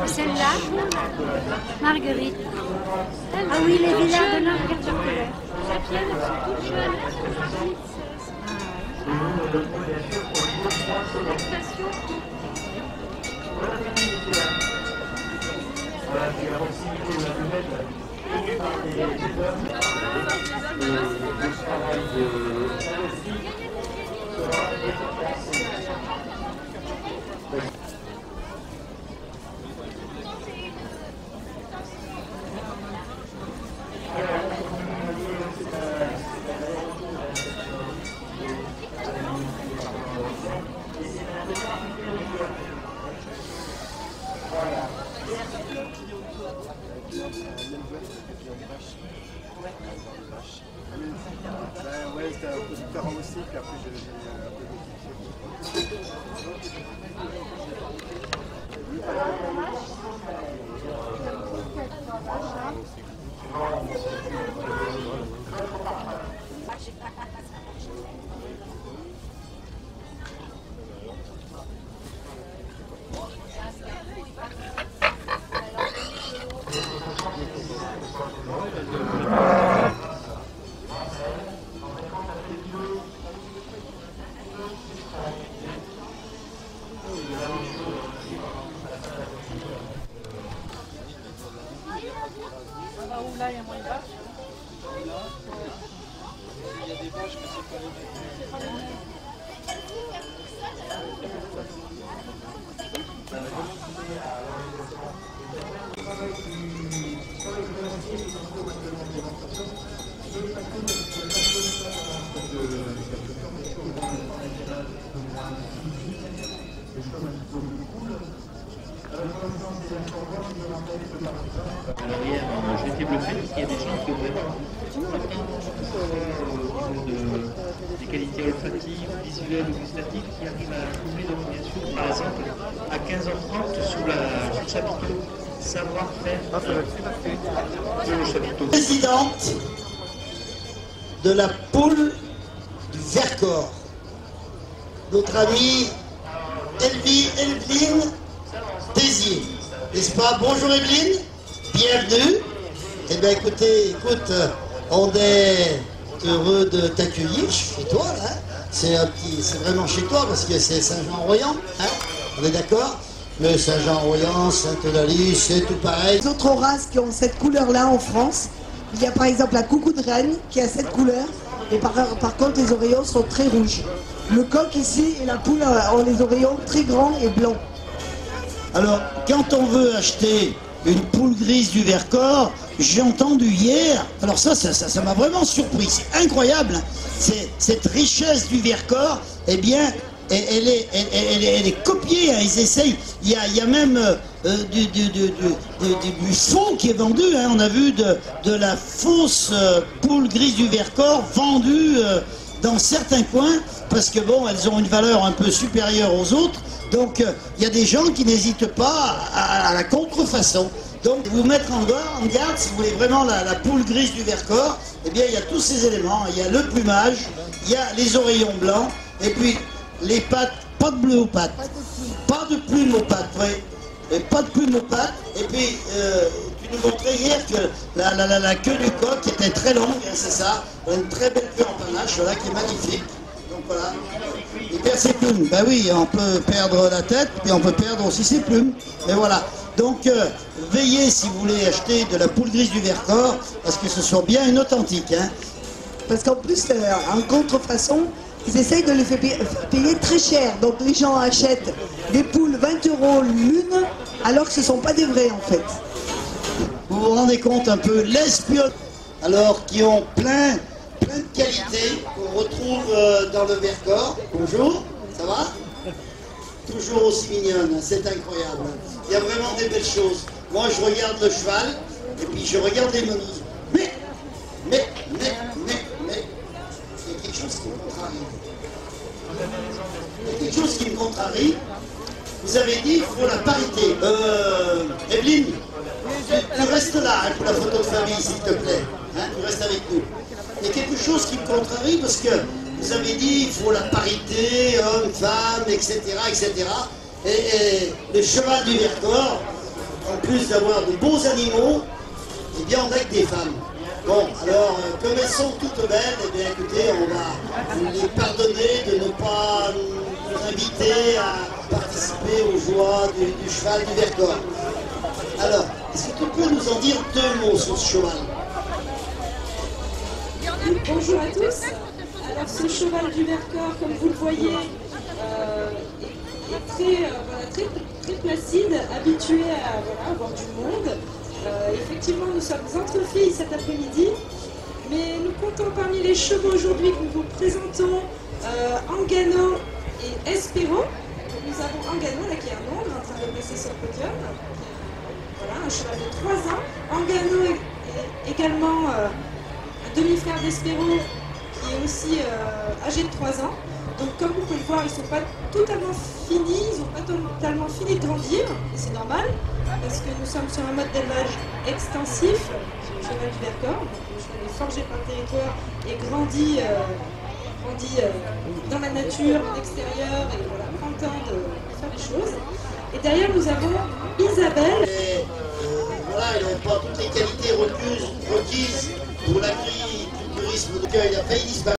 Celle-là, Marguerite. Ah oui, les villas de l'un, regarde leur couleur. Cette vienne, elles sont toutes jeunes. Ouais, c'était un peu différent aussi, puis après j'ai un peu Là, il y a moins de vaches. Il y a des vaches, mais c'est pas les Alors hier, j'ai été bluffé parce qu'il y a des gens qui ont vraiment des qualités olfatives, visuelles ou gustatives qui arrivent à trouver donc bien sûr, par exemple, à 15h30 sous le chapiteau savoir-faire de le chapiteau. Présidente de la poule du Vercors, notre amie Evelyne Tézier. N'est-ce pas? Bonjour Evelyne, bienvenue. Eh bien écoute, on est heureux de t'accueillir chez toi là. C'est vraiment chez toi parce que c'est Saint-Jean-Royan, hein? On est d'accord? Mais Saint-Jean-Royan, Sainte-Eulalie, c'est tout pareil. Les autres races qui ont cette couleur-là en France, il y a par exemple la coucou de Rennes qui a cette couleur, et par contre les oreillons sont très rouges. Le coq ici et la poule ont les oreillons très grands et blancs. Alors, quand on veut acheter une poule grise du Vercors, j'ai entendu hier, alors ça m'a vraiment surpris, c'est incroyable, hein. Cette richesse du Vercors, eh bien, elle est copiée, hein. Ils essayent, il y a même du faux qui est vendu, hein. On a vu de la fausse poule grise du Vercors vendue dans certains coins, parce que bon, elles ont une valeur un peu supérieure aux autres. Donc, il y a des gens qui n'hésitent pas à la contrefaçon. Donc, vous mettre en garde, si vous voulez vraiment la poule grise du Vercors, eh bien, il y a tous ces éléments. Il y a le plumage, il y a les oreillons blancs, et puis les pattes, pas de bleu aux pattes. Pas de plume aux pattes, oui. Et pas de plume aux pattes. Et puis, tu nous montrais hier que la queue du coq était très longue, hein, c'est ça. Une très belle queue en panache, voilà, qui est magnifique. Donc voilà. Il perd ses plumes. Ben oui, on peut perdre la tête, puis on peut perdre aussi ses plumes. Mais voilà. Donc, veillez si vous voulez acheter de la poule grise du Vercors, parce que ce soit bien une authentique. Hein. Parce qu'en plus, en contrefaçon, ils essayent de les faire payer très cher. Donc les gens achètent des poules 20 € l'une, alors que ce ne sont pas des vraies en fait. Vous vous rendez compte un peu, l'espion, alors qui ont plein de qualités qu'on retrouve dans le Vercors. Bonjour, ça va? Toujours aussi mignonne, c'est incroyable. Il y a vraiment des belles choses. Moi, je regarde le cheval, et puis je regarde les meneuses. Mais, il y a quelque chose qui me contrarie. Il y a quelque chose qui me contrarie. Vous avez dit qu'il faut la parité. Evelyne, tu restes là hein, pour la photo de famille, s'il te plaît. Hein, tu restes avec nous. Il y a quelque chose qui me contrarie parce que vous avez dit il faut la parité, hommes, femmes, etc. etc. Et le cheval du Vercors, en plus d'avoir de beaux animaux, eh bien on a que des femmes. Bon, alors, comme elles sont toutes belles, eh bien écoutez, on va les pardonner de ne pas nous inviter à participer aux joies du cheval du Vercors. Alors, est-ce que tu peux nous en dire deux mots sur ce cheval? Bonjour à tous. Alors ce cheval du Vercors, comme vous le voyez, est très placide, habitué à avoir du monde. Effectivement, nous sommes entre filles cet après-midi, mais nous comptons parmi les chevaux aujourd'hui que nous vous présentons Angano et Espero. Nous avons Angano là qui est un nombre en train de passer sur le podium. Voilà, un cheval de 3 ans. Angano est également un demi-frère d'Espero qui est aussi âgé de 3 ans. Donc comme vous pouvez le voir, ils ne sont pas totalement finis, ils n'ont pas totalement fini de grandir, et c'est normal, parce que nous sommes sur un mode d'élevage extensif, sur le cheval du Vercors, donc le cheval est forgé par le territoire et grandit dans la nature, en extérieur, et voilà, prend le temps de faire les choses. Et derrière nous avons Isabelle. Voilà, il n'a pas toutes les qualités requises pour l'agriculturisme, donc il a failli disparaître.